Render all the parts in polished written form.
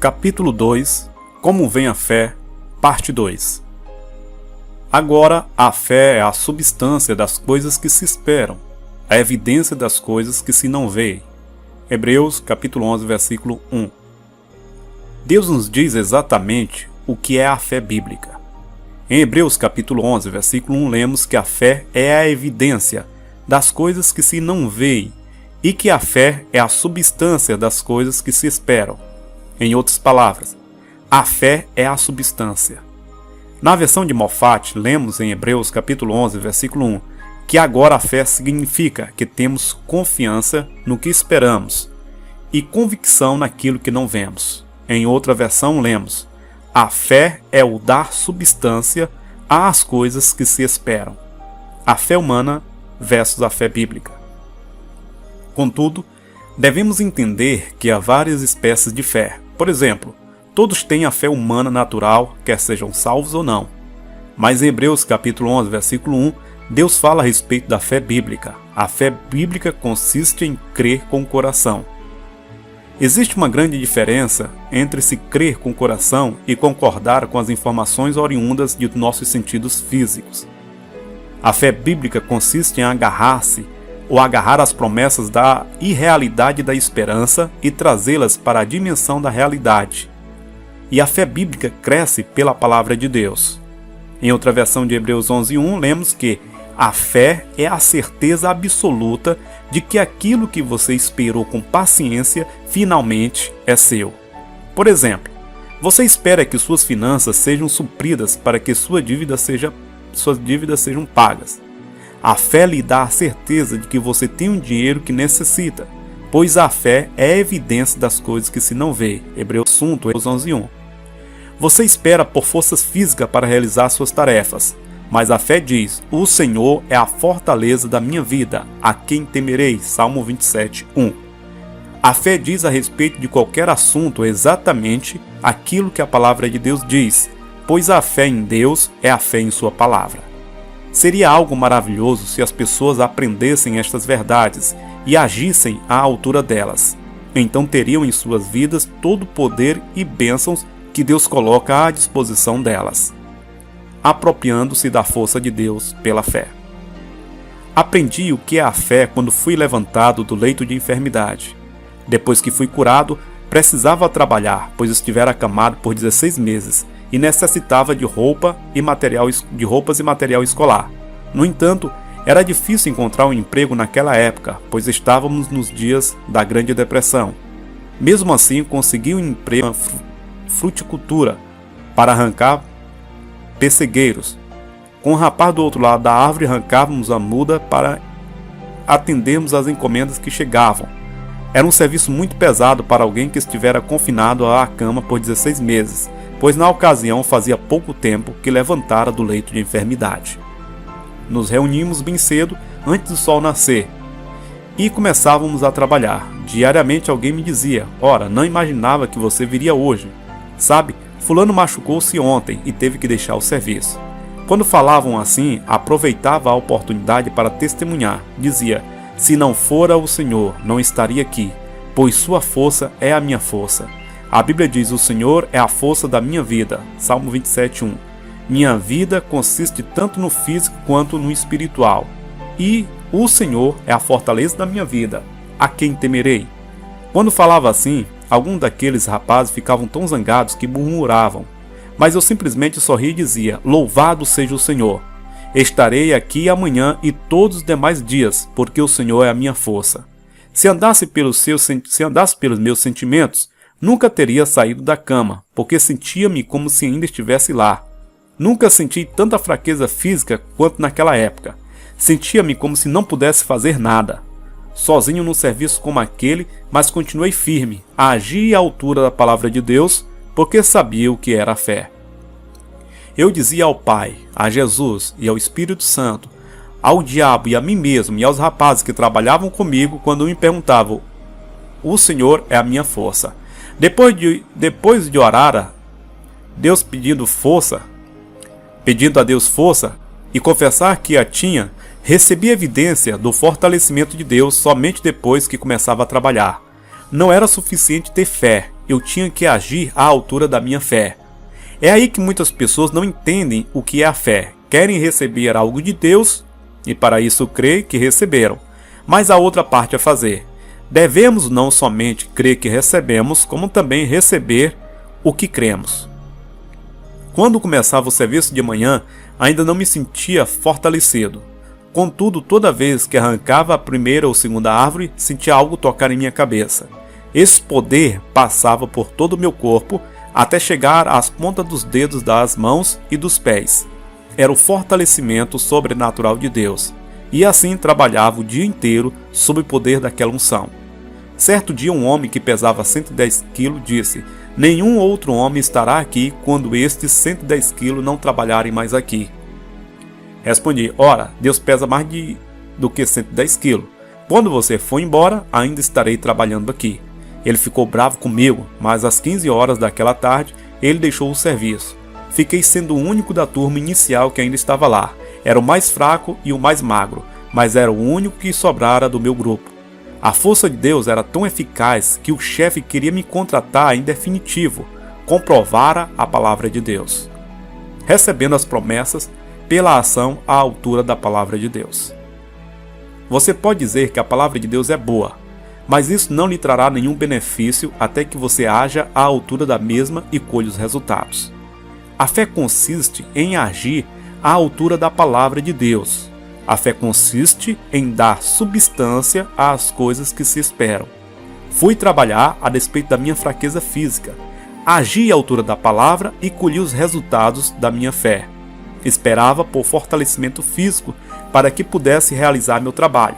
Capítulo 2 Como vem a fé, parte 2. Agora, a fé é a substância das coisas que se esperam, a evidência das coisas que se não veem. Hebreus, capítulo 11, versículo 1. Deus nos diz exatamente o que é a fé bíblica. Em Hebreus, capítulo 11, versículo 1, lemos que a fé é a evidência das coisas que se não veem e que a fé é a substância das coisas que se esperam. Em outras palavras, a fé é a substância. Na versão de Moffat, lemos em Hebreus capítulo 11, versículo 1, que agora a fé significa que temos confiança no que esperamos e convicção naquilo que não vemos. Em outra versão, lemos, a fé é o dar substância às coisas que se esperam. A fé humana versus a fé bíblica. Contudo, devemos entender que há várias espécies de fé. Por exemplo, todos têm a fé humana natural, quer sejam salvos ou não. Mas em Hebreus capítulo 11, versículo 1, Deus fala a respeito da fé bíblica. A fé bíblica consiste em crer com o coração. Existe uma grande diferença entre se crer com o coração e concordar com as informações oriundas de nossos sentidos físicos. A fé bíblica consiste em agarrar-se ou agarrar as promessas da irrealidade da esperança e trazê-las para a dimensão da realidade. E a fé bíblica cresce pela palavra de Deus. Em outra versão de Hebreus 11:1, lemos que a fé é a certeza absoluta de que aquilo que você esperou com paciência finalmente é seu. Por exemplo, você espera que suas finanças sejam supridas para que suas dívidas sejam pagas. A fé lhe dá a certeza de que você tem o dinheiro que necessita, pois a fé é a evidência das coisas que se não vê. Hebreus 11:1. Você espera por forças físicas para realizar suas tarefas, mas a fé diz, o Senhor é a fortaleza da minha vida, a quem temerei. Salmo 27:1. A fé diz a respeito de qualquer assunto exatamente aquilo que a palavra de Deus diz, pois a fé em Deus é a fé em sua palavra. Seria algo maravilhoso se as pessoas aprendessem estas verdades e agissem à altura delas. Então teriam em suas vidas todo o poder e bênçãos que Deus coloca à disposição delas, apropriando-se da força de Deus pela fé. Aprendi o que é a fé quando fui levantado do leito de enfermidade. Depois que fui curado, precisava trabalhar, pois estivera acamado por 16 meses e necessitava de roupas e material escolar. No entanto, era difícil encontrar um emprego naquela época, pois estávamos nos dias da Grande Depressão. Mesmo assim, consegui um emprego na fruticultura para arrancar pessegueiros. Com o rapaz do outro lado da árvore, arrancávamos a muda para atendermos às encomendas que chegavam. Era um serviço muito pesado para alguém que estivera confinado à cama por 16 meses, pois na ocasião fazia pouco tempo que levantara do leito de enfermidade. Nos reunimos bem cedo, antes do sol nascer, e começávamos a trabalhar. Diariamente alguém me dizia, ora, não imaginava que você viria hoje. Sabe, fulano machucou-se ontem e teve que deixar o serviço. Quando falavam assim, aproveitava a oportunidade para testemunhar. Dizia, se não fora o Senhor, não estaria aqui, pois sua força é a minha força. A Bíblia diz, o Senhor é a força da minha vida. Salmo 27:1. Minha vida consiste tanto no físico quanto no espiritual. E o Senhor é a fortaleza da minha vida. A quem temerei? Quando falava assim, alguns daqueles rapazes ficavam tão zangados que murmuravam. Mas eu simplesmente sorria e dizia, louvado seja o Senhor. Estarei aqui amanhã e todos os demais dias, porque o Senhor é a minha força. Se andasse pelos meus sentimentos, nunca teria saído da cama, porque sentia-me como se ainda estivesse lá. Nunca senti tanta fraqueza física quanto naquela época. Sentia-me como se não pudesse fazer nada. Sozinho num serviço como aquele, mas continuei firme, a agir à altura da palavra de Deus, porque sabia o que era a fé. Eu dizia ao Pai, a Jesus e ao Espírito Santo, ao diabo e a mim mesmo e aos rapazes que trabalhavam comigo quando me perguntavam, o Senhor é a minha força. Depois de orar, pedindo a Deus força e confessar que a tinha, recebi evidência do fortalecimento de Deus somente depois que começava a trabalhar. Não era suficiente ter fé, eu tinha que agir à altura da minha fé. É aí que muitas pessoas não entendem o que é a fé. Querem receber algo de Deus e para isso creem que receberam. Mas há outra parte a fazer. Devemos não somente crer que recebemos, como também receber o que cremos. Quando começava o serviço de manhã, ainda não me sentia fortalecido. Contudo, toda vez que arrancava a primeira ou segunda árvore, sentia algo tocar em minha cabeça. Esse poder passava por todo o meu corpo, até chegar às pontas dos dedos das mãos e dos pés. Era o fortalecimento sobrenatural de Deus, e assim trabalhava o dia inteiro sob o poder daquela unção. Certo dia um homem que pesava 110 quilos disse: nenhum outro homem estará aqui quando estes 110 quilos não trabalharem mais aqui. Respondi: ora, Deus pesa mais do que 110 quilos. Quando você for embora, ainda estarei trabalhando aqui. Ele ficou bravo comigo, mas às 15 horas daquela tarde, ele deixou o serviço. Fiquei sendo o único da turma inicial que ainda estava lá. Era o mais fraco e o mais magro, mas era o único que sobrara do meu grupo. A força de Deus era tão eficaz que o chefe queria me contratar em definitivo. Comprovara a palavra de Deus, recebendo as promessas pela ação à altura da palavra de Deus. Você pode dizer que a palavra de Deus é boa, mas isso não lhe trará nenhum benefício até que você haja à altura da mesma e colhe os resultados. A fé consiste em agir à altura da palavra de Deus. A fé consiste em dar substância às coisas que se esperam. Fui trabalhar a despeito da minha fraqueza física. Agi à altura da palavra e colhi os resultados da minha fé. Esperava por fortalecimento físico para que pudesse realizar meu trabalho.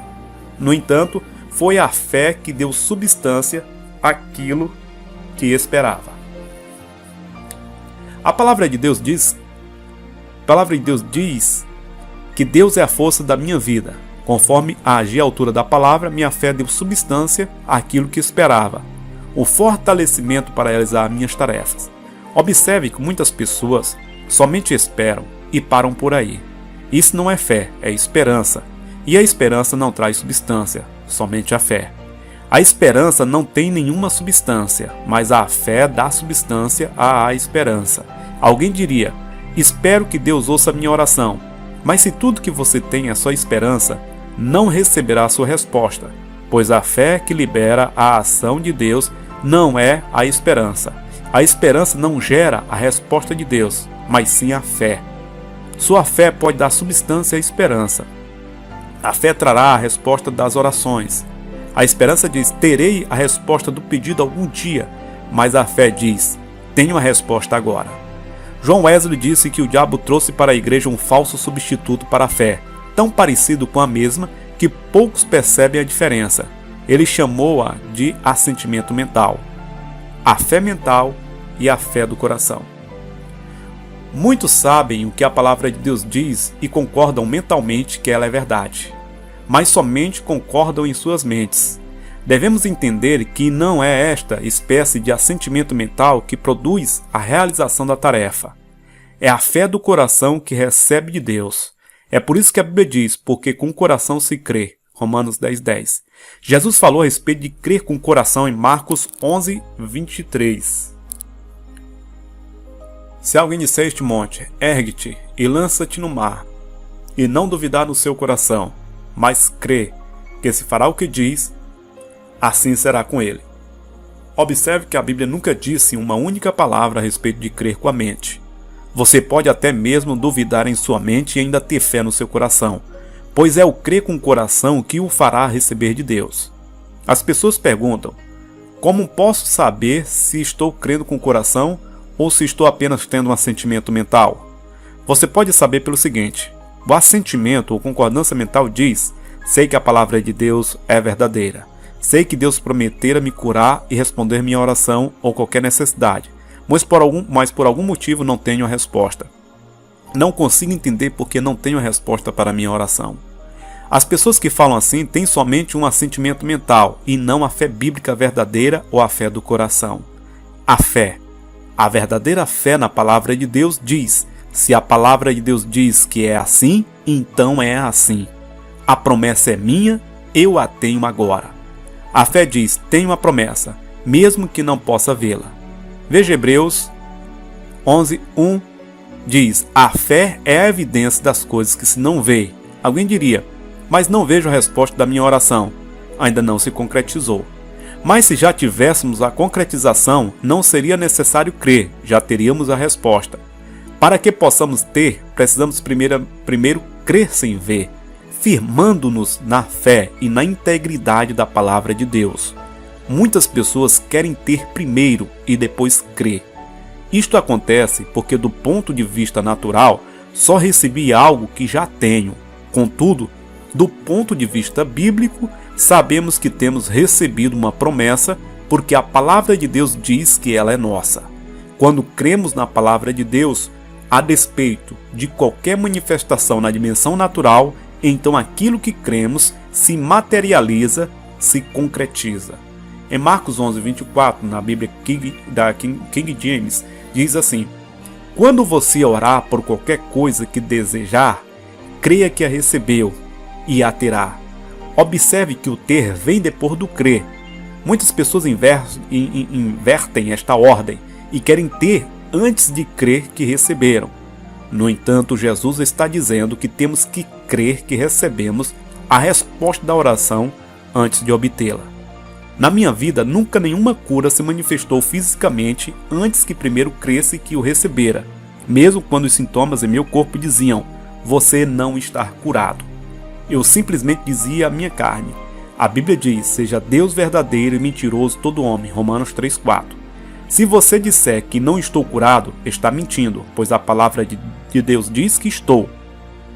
No entanto, foi a fé que deu substância àquilo que esperava. A palavra de Deus diz que Deus é a força da minha vida. Conforme agi à altura da palavra, minha fé deu substância àquilo que esperava, o fortalecimento para realizar minhas tarefas. Observe que muitas pessoas somente esperam e param por aí. Isso não é fé, é esperança. E a esperança não traz substância, somente a fé. A esperança não tem nenhuma substância, mas a fé dá substância à esperança. Alguém diria: espero que Deus ouça minha oração. Mas se tudo que você tem é só esperança, não receberá sua resposta, pois a fé que libera a ação de Deus não é a esperança. A esperança não gera a resposta de Deus, mas sim a fé. Sua fé pode dar substância à esperança. A fé trará a resposta das orações. A esperança diz: terei a resposta do pedido algum dia, mas a fé diz: tenho a resposta agora. John Wesley disse que o diabo trouxe para a igreja um falso substituto para a fé, tão parecido com a mesma que poucos percebem a diferença. Ele chamou-a de assentimento mental. A fé mental e a fé do coração. Muitos sabem o que a palavra de Deus diz e concordam mentalmente que ela é verdade, mas somente concordam em suas mentes. Devemos entender que não é esta espécie de assentimento mental que produz a realização da tarefa. É a fé do coração que recebe de Deus. É por isso que a Bíblia diz: porque com o coração se crê. Romanos 10:10. Jesus falou a respeito de crer com o coração em Marcos 11:23. Se alguém disser a este monte: ergue-te e lança-te no mar, e não duvidar no seu coração, mas crê que se fará o que diz, assim será com ele. Observe que a Bíblia nunca disse uma única palavra a respeito de crer com a mente. Você pode até mesmo duvidar em sua mente e ainda ter fé no seu coração, pois é o crer com o coração que o fará receber de Deus. As pessoas perguntam: como posso saber se estou crendo com o coração ou se estou apenas tendo um assentimento mental? Você pode saber pelo seguinte: o assentimento ou concordância mental diz: sei que a palavra de Deus é verdadeira. Sei que Deus prometera me curar e responder minha oração ou qualquer necessidade, mas por algum motivo não tenho a resposta. Não consigo entender porque não tenho a resposta para a minha oração. As pessoas que falam assim têm somente um assentimento mental e não a fé bíblica verdadeira ou a fé do coração. A fé. A verdadeira fé na palavra de Deus diz: se a palavra de Deus diz que é assim, então é assim. A promessa é minha, eu a tenho agora. A fé diz: tenho a promessa, mesmo que não possa vê-la. Veja Hebreus 11:1 diz: a fé é a evidência das coisas que se não vê. Alguém diria: mas não vejo a resposta da minha oração. Ainda não se concretizou. Mas se já tivéssemos a concretização, não seria necessário crer, já teríamos a resposta. Para que possamos ter, precisamos primeiro crer sem ver, firmando-nos na fé e na integridade da palavra de Deus. Muitas pessoas querem ter primeiro e depois crer. Isto acontece porque, do ponto de vista natural, só recebi algo que já tenho. Contudo, do ponto de vista bíblico, sabemos que temos recebido uma promessa porque a palavra de Deus diz que ela é nossa. Quando cremos na palavra de Deus, a despeito de qualquer manifestação na dimensão natural, então aquilo que cremos se materializa, se concretiza. Em Marcos 11:24, na Bíblia King James, diz assim: quando você orar por qualquer coisa que desejar, creia que a recebeu e a terá. Observe que o ter vem depois do crer. Muitas pessoas invertem esta ordem e querem ter antes de crer que receberam. No entanto, Jesus está dizendo que temos que crer que recebemos a resposta da oração antes de obtê-la. Na minha vida, nunca nenhuma cura se manifestou fisicamente antes que primeiro cresse que o recebera, mesmo quando os sintomas em meu corpo diziam: você não está curado. Eu simplesmente dizia à minha carne. A Bíblia diz: seja Deus verdadeiro e mentiroso todo homem. Romanos 3:4. Se você disser que não estou curado, está mentindo, pois a palavra de Deus diz que estou.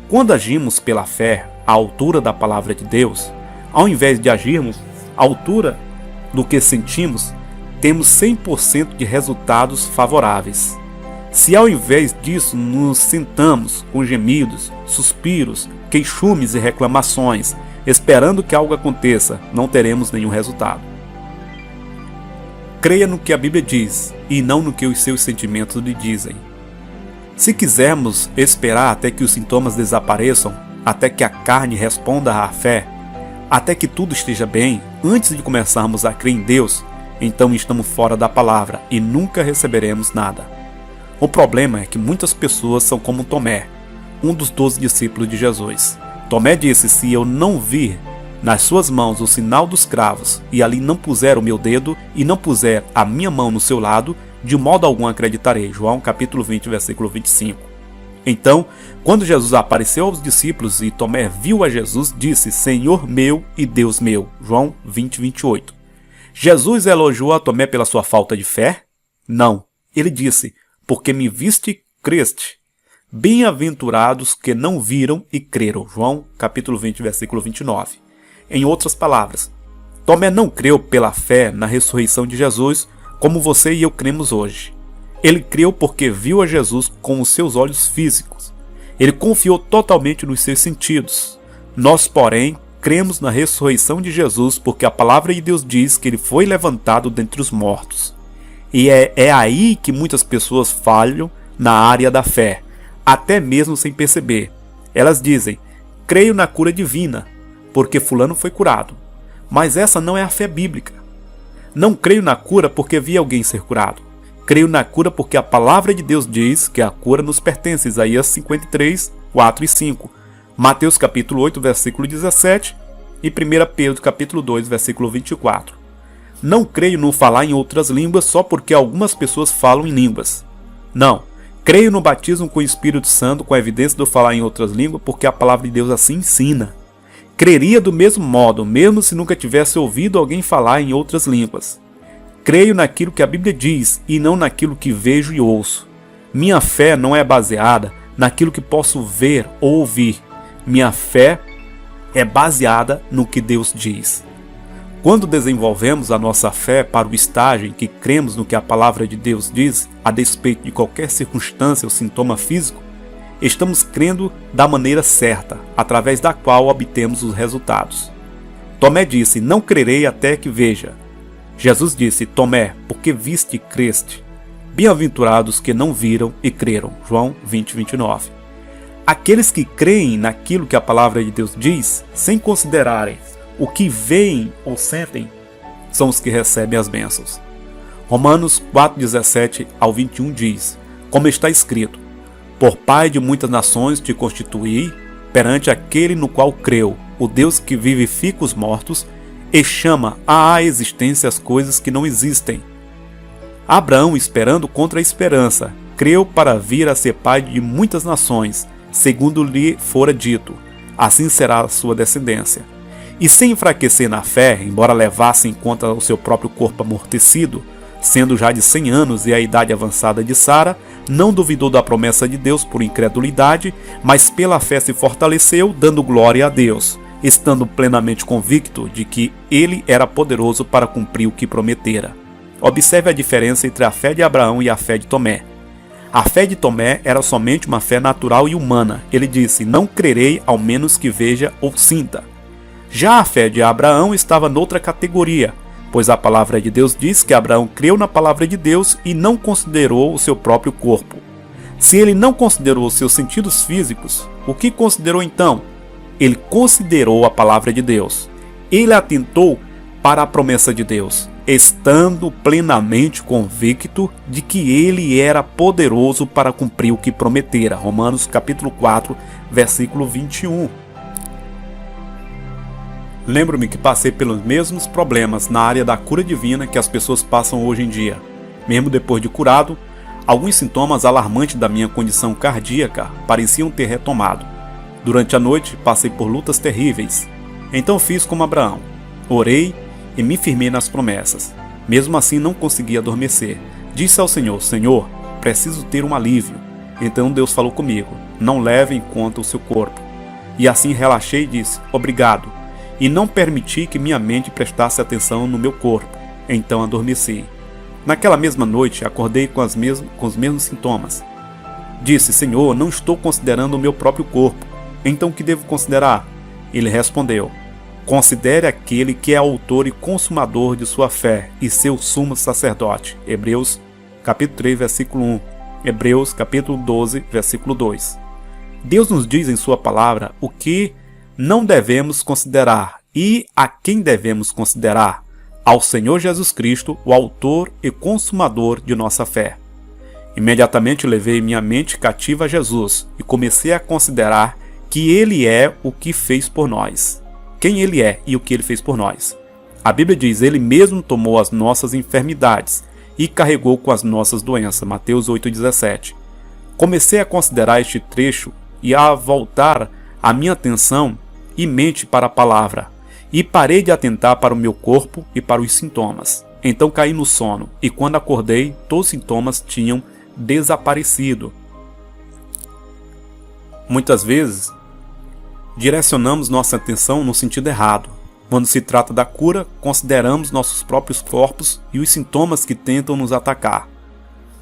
Quando agimos pela fé, à altura da palavra de Deus, ao invés de agirmos à altura do que sentimos, temos 100% de resultados favoráveis. Se ao invés disso nos sentamos com gemidos, suspiros, queixumes e reclamações, esperando que algo aconteça, não teremos nenhum resultado. Creia no que a Bíblia diz e não no que os seus sentimentos lhe dizem. Se quisermos esperar até que os sintomas desapareçam, até que a carne responda à fé, até que tudo esteja bem, antes de começarmos a crer em Deus, então estamos fora da palavra e nunca receberemos nada. O problema é que muitas pessoas são como Tomé, um dos 12 discípulos de Jesus. Tomé disse: se eu não vir nas suas mãos o sinal dos cravos, e ali não puser o meu dedo, e não puser a minha mão no seu lado, de modo algum acreditarei. João capítulo 20, versículo 25. Então, quando Jesus apareceu aos discípulos e Tomé viu a Jesus, disse: Senhor meu e Deus meu. João 20, 28. Jesus elogiou a Tomé pela sua falta de fé? Não. Ele disse: porque me viste, creste. Bem-aventurados que não viram e creram. João capítulo 20, versículo 29. Em outras palavras, Tomé não creu pela fé na ressurreição de Jesus como você e eu cremos hoje. Ele creu porque viu a Jesus com os seus olhos físicos. Ele confiou totalmente nos seus sentidos. Nós, porém, cremos na ressurreição de Jesus porque a palavra de Deus diz que ele foi levantado dentre os mortos. E é aí que muitas pessoas falham na área da fé, até mesmo sem perceber. Elas dizem: creio na cura divina, porque fulano foi curado. Mas essa não é a fé bíblica. Não creio na cura porque vi alguém ser curado. Creio na cura porque a palavra de Deus diz que a cura nos pertence. Isaías 53, 4 e 5. Mateus capítulo 8, versículo 17 e 1 Pedro capítulo 2, versículo 24. Não creio no falar em outras línguas só porque algumas pessoas falam em línguas. Não. Creio no batismo com o Espírito Santo com a evidência do falar em outras línguas porque a palavra de Deus assim ensina. Creria do mesmo modo, mesmo se nunca tivesse ouvido alguém falar em outras línguas. Creio naquilo que a Bíblia diz e não naquilo que vejo e ouço. Minha fé não é baseada naquilo que posso ver ou ouvir. Minha fé é baseada no que Deus diz. Quando desenvolvemos a nossa fé para o estágio em que cremos no que a palavra de Deus diz, a despeito de qualquer circunstância ou sintoma físico, estamos crendo da maneira certa, através da qual obtemos os resultados. Tomé disse: não crerei até que veja. Jesus disse: Tomé, porque viste e creste. Bem-aventurados que não viram e creram. João 20, 29. Aqueles que creem naquilo que a palavra de Deus diz, sem considerarem o que veem ou sentem, são os que recebem as bênçãos. Romanos 4:17 ao 21 diz, como está escrito, por pai de muitas nações te constituí, perante aquele no qual creu, o Deus que vivifica os mortos, e chama à existência as coisas que não existem. Abraão, esperando contra a esperança, creu para vir a ser pai de muitas nações, segundo lhe fora dito, assim será a sua descendência. E sem enfraquecer na fé, embora levasse em conta o seu próprio corpo amortecido, sendo já de 100 anos e a idade avançada de Sara, não duvidou da promessa de Deus por incredulidade, mas pela fé se fortaleceu, dando glória a Deus, estando plenamente convicto de que ele era poderoso para cumprir o que prometera. Observe a diferença entre a fé de Abraão e a fé de Tomé. A fé de Tomé era somente uma fé natural e humana. Ele disse, não crerei ao menos que veja ou sinta. Já a fé de Abraão estava noutra categoria, pois a palavra de Deus diz que Abraão creu na palavra de Deus e não considerou o seu próprio corpo. Se ele não considerou seus sentidos físicos, o que considerou então? Ele considerou a palavra de Deus. Ele atentou para a promessa de Deus, estando plenamente convicto de que ele era poderoso para cumprir o que prometera. Romanos capítulo 4, versículo 21. Lembro-me que passei pelos mesmos problemas na área da cura divina que as pessoas passam hoje em dia. Mesmo depois de curado, alguns sintomas alarmantes da minha condição cardíaca pareciam ter retomado. Durante a noite, passei por lutas terríveis. Então fiz como Abraão. Orei e me firmei nas promessas. Mesmo assim, não consegui adormecer. Disse ao Senhor, Senhor, preciso ter um alívio. Então Deus falou comigo, não leve em conta o seu corpo. E assim relaxei e disse, obrigado. E não permiti que minha mente prestasse atenção no meu corpo. Então adormeci. Naquela mesma noite, acordei com os mesmos sintomas. Disse, Senhor, não estou considerando o meu próprio corpo. Então o que devo considerar? Ele respondeu, considere aquele que é autor e consumador de sua fé e seu sumo sacerdote. Hebreus capítulo 3, versículo 1. Hebreus capítulo 12, versículo 2. Deus nos diz em sua palavra o que não devemos considerar e a quem devemos considerar, ao Senhor Jesus Cristo, o autor e consumador de nossa fé. Imediatamente levei minha mente cativa a Jesus e comecei a considerar que Ele é o que fez por nós. Quem Ele é e o que Ele fez por nós. A Bíblia diz, Ele mesmo tomou as nossas enfermidades e carregou com as nossas doenças. Mateus 8,17. Comecei a considerar este trecho e a voltar a minha atenção e mente para a palavra, e parei de atentar para o meu corpo e para os sintomas. Então caí no sono, e quando acordei, todos os sintomas tinham desaparecido. Muitas vezes, direcionamos nossa atenção no sentido errado. Quando se trata da cura, consideramos nossos próprios corpos e os sintomas que tentam nos atacar.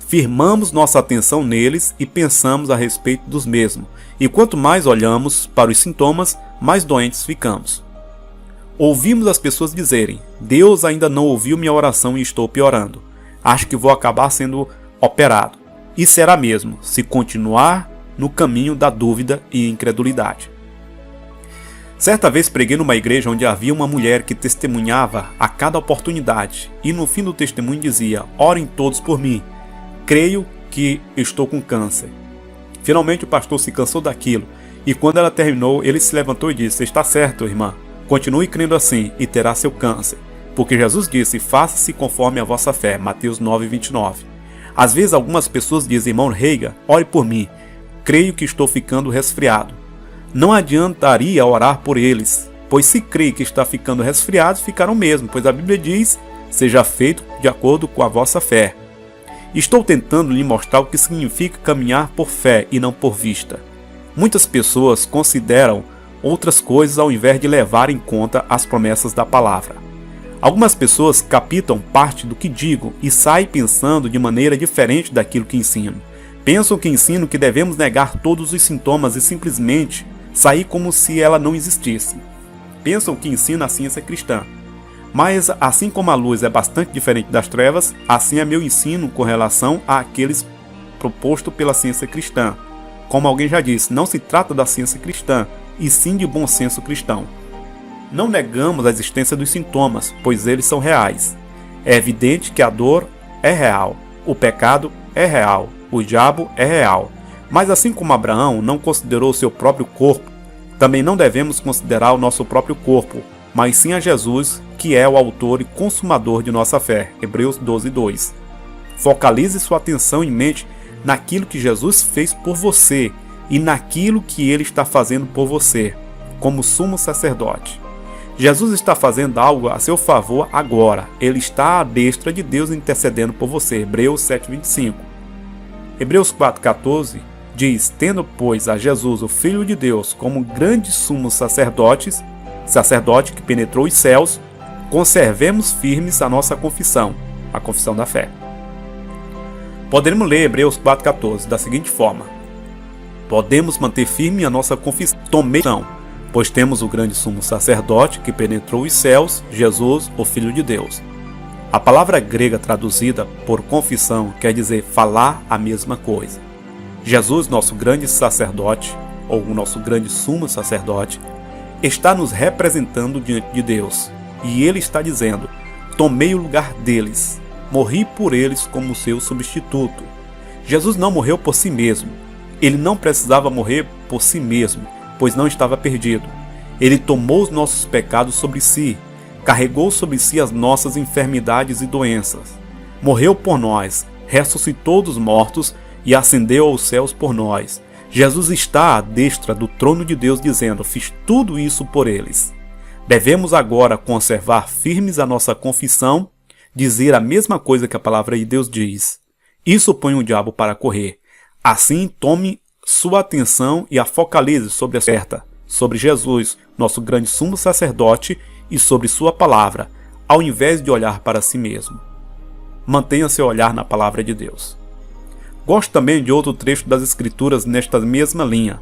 Firmamos nossa atenção neles e pensamos a respeito dos mesmos, e quanto mais olhamos para os sintomas, mais doentes ficamos. Ouvimos as pessoas dizerem, Deus ainda não ouviu minha oração e estou piorando. Acho que vou acabar sendo operado. E será mesmo, se continuar no caminho da dúvida e incredulidade. Certa vez preguei numa igreja onde havia uma mulher que testemunhava a cada oportunidade, e no fim do testemunho dizia, orem todos por mim. Creio que estou com câncer. Finalmente o pastor se cansou daquilo, e quando ela terminou, ele se levantou e disse, está certo, irmã, continue crendo assim e terá seu câncer. Porque Jesus disse, faça-se conforme a vossa fé, Mateus 9:29. Às vezes algumas pessoas dizem, irmão Reiga, ore por mim, creio que estou ficando resfriado. Não adiantaria orar por eles, pois se creem que está ficando resfriado, ficarão mesmo, pois a Bíblia diz, seja feito de acordo com a vossa fé. Estou tentando lhe mostrar o que significa caminhar por fé e não por vista. Muitas pessoas consideram outras coisas ao invés de levar em conta as promessas da palavra. Algumas pessoas captam parte do que digo e saem pensando de maneira diferente daquilo que ensino. Pensam que ensino que devemos negar todos os sintomas e simplesmente sair como se ela não existisse. Pensam que ensino a ciência cristã. Mas assim como a luz é bastante diferente das trevas, assim é meu ensino com relação àqueles proposto pela ciência cristã. Como alguém já disse, não se trata da ciência cristã, e sim de bom senso cristão. Não negamos a existência dos sintomas, pois eles são reais. É evidente que a dor é real, o pecado é real, o diabo é real. Mas assim como Abraão não considerou seu próprio corpo, também não devemos considerar o nosso próprio corpo, mas sim a Jesus, que é o autor e consumador de nossa fé. Hebreus 12:2. Focalize sua atenção e mente naquilo que Jesus fez por você e naquilo que ele está fazendo por você, como sumo sacerdote. Jesus está fazendo algo a seu favor agora. Ele está à destra de Deus intercedendo por você. Hebreus 7:25. Hebreus 4:14 diz: tendo, pois, a Jesus, o Filho de Deus, como grande sumo sacerdote que penetrou os céus, conservemos firmes a nossa confissão, a confissão da fé. Podemos ler Hebreus 4:14 da seguinte forma: podemos manter firme a nossa confissão, pois temos o grande sumo sacerdote que penetrou os céus, Jesus, o Filho de Deus. A palavra grega traduzida por confissão quer dizer falar a mesma coisa. Jesus, nosso grande sacerdote, ou o nosso grande sumo sacerdote, está nos representando diante de Deus. E ele está dizendo: tomei o lugar deles, morri por eles como seu substituto. Jesus não morreu por si mesmo. Ele não precisava morrer por si mesmo, pois não estava perdido. Ele tomou os nossos pecados sobre si, carregou sobre si as nossas enfermidades e doenças. Morreu por nós, ressuscitou dos mortos e ascendeu aos céus por nós. Jesus está à destra do trono de Deus dizendo: fiz tudo isso por eles. Devemos agora conservar firmes a nossa confissão, dizer a mesma coisa que a palavra de Deus diz. Isso põe o diabo para correr. Assim, tome sua atenção e a focalize sobre a certa, sobre Jesus, nosso grande sumo sacerdote, e sobre sua palavra, ao invés de olhar para si mesmo. Mantenha seu olhar na palavra de Deus. Gosto também de outro trecho das Escrituras nesta mesma linha.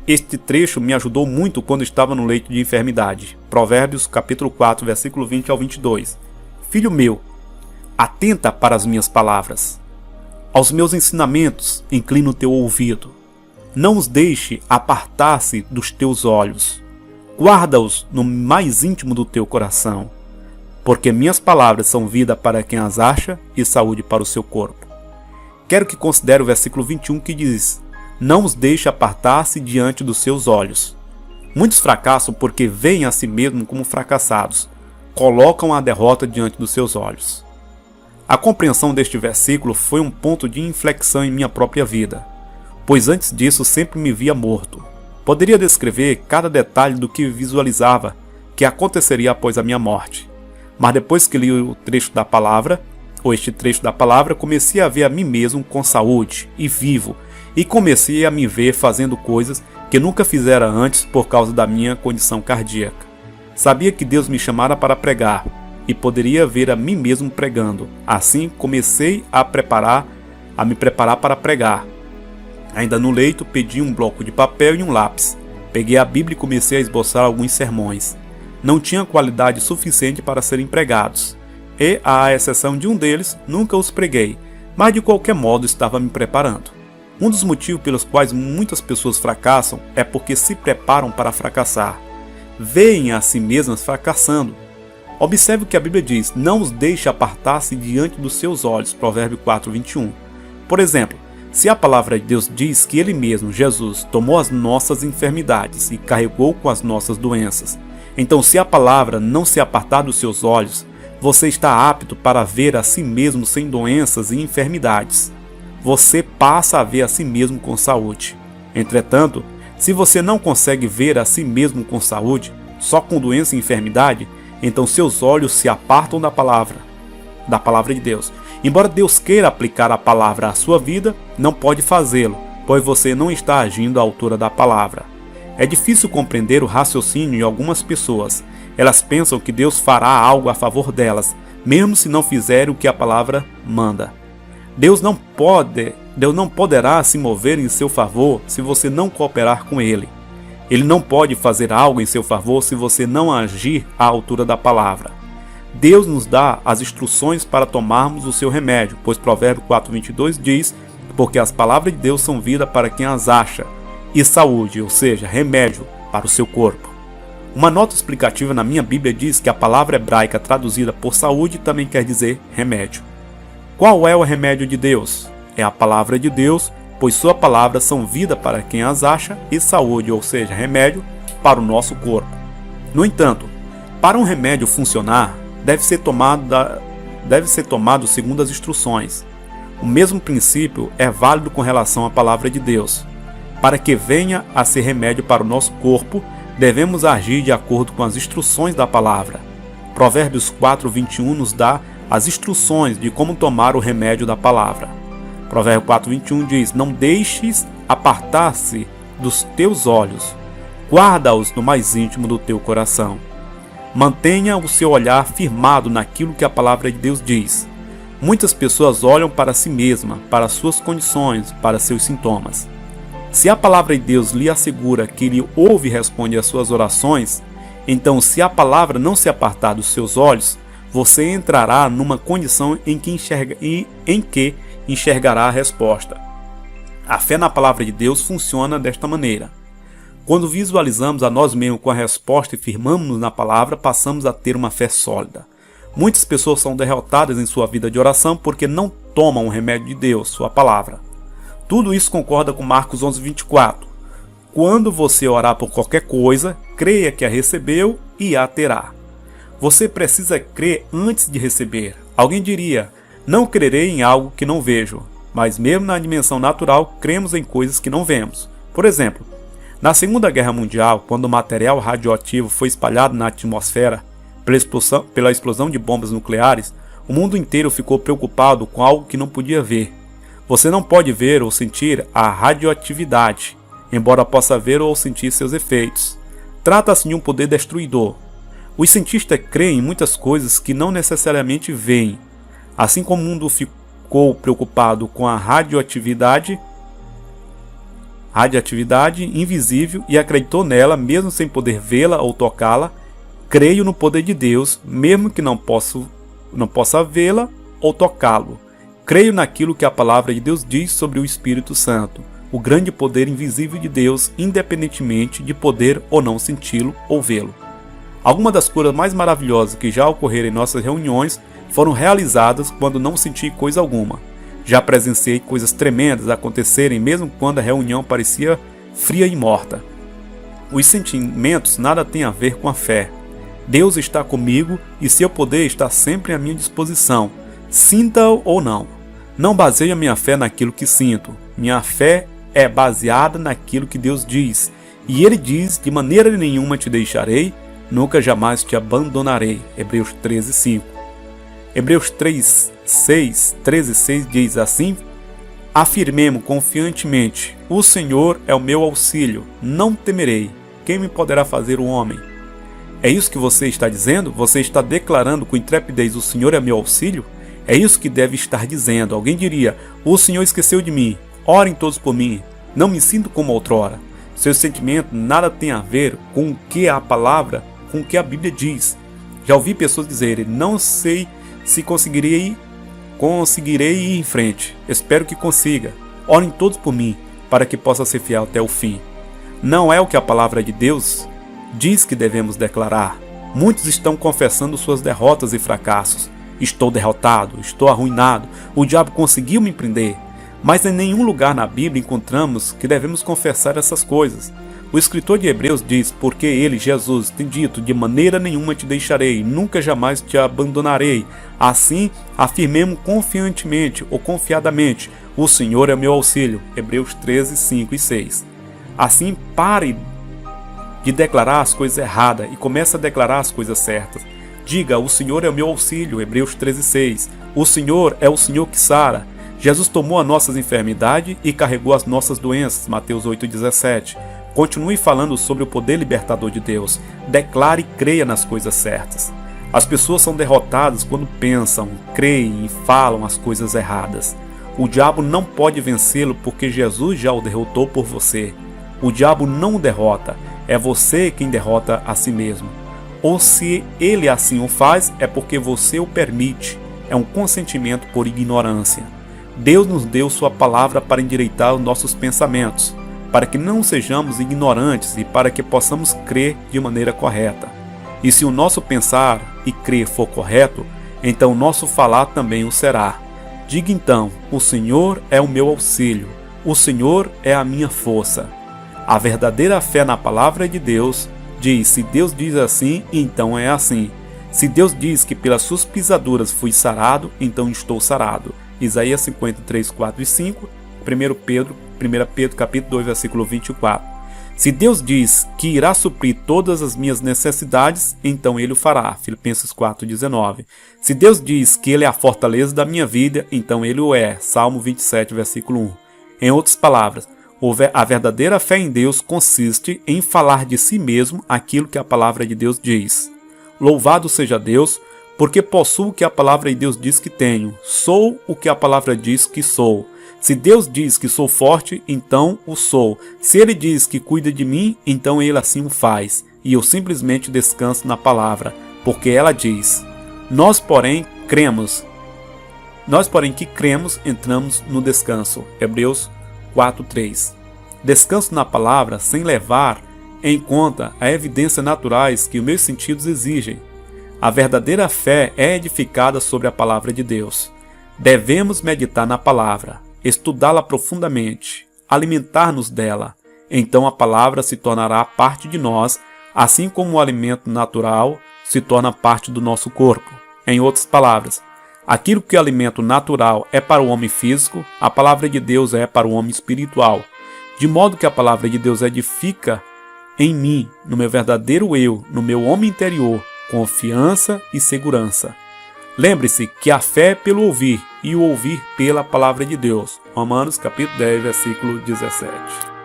Este trecho me ajudou muito quando estava no leito de enfermidade. Provérbios capítulo 4, versículo 20 ao 22. Filho meu, atenta para as minhas palavras. Aos meus ensinamentos inclina o teu ouvido. Não os deixe apartar-se dos teus olhos. Guarda-os no mais íntimo do teu coração. Porque minhas palavras são vida para quem as acha e saúde para o seu corpo. Quero que considere o versículo 21 que diz: não os deixe apartar-se diante dos seus olhos. Muitos fracassam porque veem a si mesmo como fracassados. Colocam a derrota diante dos seus olhos. A compreensão deste versículo foi um ponto de inflexão em minha própria vida, pois antes disso sempre me via morto. Poderia descrever cada detalhe do que visualizava que aconteceria após a minha morte. Mas depois que li o trecho da palavra, este trecho da palavra, comecei a ver a mim mesmo com saúde e vivo, e comecei a me ver fazendo coisas que nunca fizera antes por causa da minha condição cardíaca. Sabia que Deus me chamara para pregar, e poderia ver a mim mesmo pregando. Assim comecei a me preparar para pregar. Ainda no leito, pedi um bloco de papel e um lápis. Peguei a Bíblia e comecei a esboçar alguns sermões. Não tinha qualidade suficiente para serem pregados. E, à exceção de um deles, nunca os preguei, mas de qualquer modo estava me preparando. Um dos motivos pelos quais muitas pessoas fracassam é porque se preparam para fracassar. Veem a si mesmas fracassando. Observe o que a Bíblia diz: não os deixe apartar-se diante dos seus olhos, Provérbio 4:21. Por exemplo, se a palavra de Deus diz que Ele mesmo, Jesus, tomou as nossas enfermidades e carregou com as nossas doenças, então se a palavra não se apartar dos seus olhos, você está apto para ver a si mesmo sem doenças e enfermidades. Você passa a ver a si mesmo com saúde. Entretanto, se você não consegue ver a si mesmo com saúde, só com doença e enfermidade, então seus olhos se apartam da palavra de Deus. Embora Deus queira aplicar a palavra à sua vida, não pode fazê-lo, pois você não está agindo à altura da palavra. É difícil compreender o raciocínio de algumas pessoas. Elas pensam que Deus fará algo a favor delas, mesmo se não fizerem o que a palavra manda. Deus não poderá se mover em seu favor se você não cooperar com Ele. Ele não pode fazer algo em seu favor se você não agir à altura da palavra. Deus nos dá as instruções para tomarmos o seu remédio, pois Provérbio 4:22 diz: porque as palavras de Deus são vida para quem as acha, e saúde, ou seja, remédio para o seu corpo. Uma nota explicativa na minha Bíblia diz que a palavra hebraica traduzida por saúde também quer dizer remédio. Qual é o remédio de Deus? É a palavra de Deus, pois sua palavra são vida para quem as acha e saúde, ou seja, remédio, para o nosso corpo. No entanto, para um remédio funcionar, deve ser tomado segundo as instruções. O mesmo princípio é válido com relação à palavra de Deus. Para que venha a ser remédio para o nosso corpo, devemos agir de acordo com as instruções da palavra. Provérbios 4:21 nos dá as instruções de como tomar o remédio da palavra. Provérbio 4:21 diz: não deixes apartar-se dos teus olhos, guarda-os no mais íntimo do teu coração. Mantenha o seu olhar firmado naquilo que a palavra de Deus diz. Muitas pessoas olham para si mesma, para suas condições, para seus sintomas. Se a palavra de Deus lhe assegura que Ele ouve e responde às suas orações, então se a palavra não se apartar dos seus olhos, você entrará numa condição em que enxergará a resposta. A fé na palavra de Deus funciona desta maneira. Quando visualizamos a nós mesmos com a resposta e firmamos-nos na palavra, passamos a ter uma fé sólida. Muitas pessoas são derrotadas em sua vida de oração porque não tomam o remédio de Deus, sua palavra. Tudo isso concorda com Marcos 11:24. Quando você orar por qualquer coisa, creia que a recebeu e a terá. Você precisa crer antes de receber. Alguém diria: não crerei em algo que não vejo. Mas mesmo na dimensão natural, cremos em coisas que não vemos. Por exemplo, na Segunda Guerra Mundial, quando o material radioativo foi espalhado na atmosfera pela explosão de bombas nucleares, o mundo inteiro ficou preocupado com algo que não podia ver. Você não pode ver ou sentir a radioatividade, embora possa ver ou sentir seus efeitos. Trata-se de um poder destruidor. Os cientistas creem em muitas coisas que não necessariamente veem. Assim como o mundo ficou preocupado com a radioatividade invisível e acreditou nela mesmo sem poder vê-la ou tocá-la, creio no poder de Deus, mesmo que não possa vê-la ou tocá-lo. Creio naquilo que a palavra de Deus diz sobre o Espírito Santo, o grande poder invisível de Deus, independentemente de poder ou não senti-lo ou vê-lo. Algumas das curas mais maravilhosas que já ocorreram em nossas reuniões foram realizadas quando não senti coisa alguma. Já presenciei coisas tremendas acontecerem mesmo quando a reunião parecia fria e morta. Os sentimentos nada têm a ver com a fé. Deus está comigo e seu poder está sempre à minha disposição, sinta-o ou não. Não baseio a minha fé naquilo que sinto. Minha fé é baseada naquilo que Deus diz. E Ele diz: de maneira nenhuma te deixarei, nunca jamais te abandonarei. Hebreus 13:5. Hebreus 13:6 diz assim: afirmemos confiantemente: o Senhor é o meu auxílio, não temerei. Quem me poderá fazer o homem? É isso que você está dizendo? Você está declarando com intrepidez: o Senhor é meu auxílio? É isso que deve estar dizendo. Alguém diria: o Senhor esqueceu de mim, orem todos por mim, não me sinto como outrora. Seu sentimento nada tem a ver com o que a palavra, com o que a Bíblia diz. Já ouvi pessoas dizerem: não sei se conseguirei ir em frente, espero que consiga, orem todos por mim, para que possa ser fiel até o fim. Não é o que a palavra de Deus diz que devemos declarar. Muitos estão confessando suas derrotas e fracassos. Estou derrotado, estou arruinado, o diabo conseguiu me prender. Mas em nenhum lugar na Bíblia encontramos que devemos confessar essas coisas. O escritor de Hebreus diz: porque ele, Jesus, tem dito: de maneira nenhuma te deixarei, nunca jamais te abandonarei. Assim, afirmemos confiantemente ou confiadamente: o Senhor é meu auxílio. Hebreus 13:5 e 6. Assim, pare de declarar as coisas erradas e comece a declarar as coisas certas. Diga: o Senhor é o meu auxílio. Hebreus 13:6. O Senhor é o Senhor que sara. Jesus tomou as nossas enfermidades e carregou as nossas doenças. Mateus 8:17. Continue falando sobre o poder libertador de Deus. Declare e creia nas coisas certas. As pessoas são derrotadas quando pensam, creem e falam as coisas erradas. O diabo não pode vencê-lo porque Jesus já o derrotou por você. O diabo não o derrota, é você quem derrota a si mesmo. Ou se ele assim o faz, é porque você o permite. É um consentimento por ignorância. Deus nos deu sua palavra para endireitar os nossos pensamentos. para que não sejamos ignorantes e para que possamos crer de maneira correta. E se o nosso pensar e crer for correto, então o nosso falar também o será. Diga então: o Senhor é o meu auxílio, o Senhor é a minha força. A verdadeira fé na palavra de Deus diz: se Deus diz assim, então é assim. Se Deus diz que pelas suas pisaduras fui sarado, então estou sarado. Isaías 53, 4 e 5, 1 Pedro capítulo 2, versículo 24. Se Deus diz que irá suprir todas as minhas necessidades, então Ele o fará. Filipenses 4,19. Se Deus diz que Ele é a fortaleza da minha vida, então Ele o é. Salmo 27, versículo 1. Em outras palavras, a verdadeira fé em Deus consiste em falar de si mesmo aquilo que a palavra de Deus diz. Louvado seja Deus, porque possuo o que a palavra de Deus diz que tenho. Sou o que a palavra diz que sou. Se Deus diz que sou forte, então o sou. Se Ele diz que cuida de mim, então Ele assim o faz. E eu simplesmente descanso na palavra, porque ela diz. Nós, porém, que cremos, entramos no descanso. Hebreus 4:3. Descanso na palavra sem levar em conta a evidência naturais que os meus sentidos exigem. A verdadeira fé é edificada sobre a palavra de Deus. Devemos meditar na palavra, estudá-la profundamente, alimentar-nos dela. Então a palavra se tornará parte de nós, assim como o alimento natural se torna parte do nosso corpo. Em outras palavras, aquilo que o alimento natural é para o homem físico, a palavra de Deus é para o homem espiritual. De modo que a palavra de Deus edifica em mim, no meu verdadeiro eu, no meu homem interior, confiança e segurança. Lembre-se que a fé é pelo ouvir, e o ouvir pela palavra de Deus. Romanos capítulo 10, versículo 17.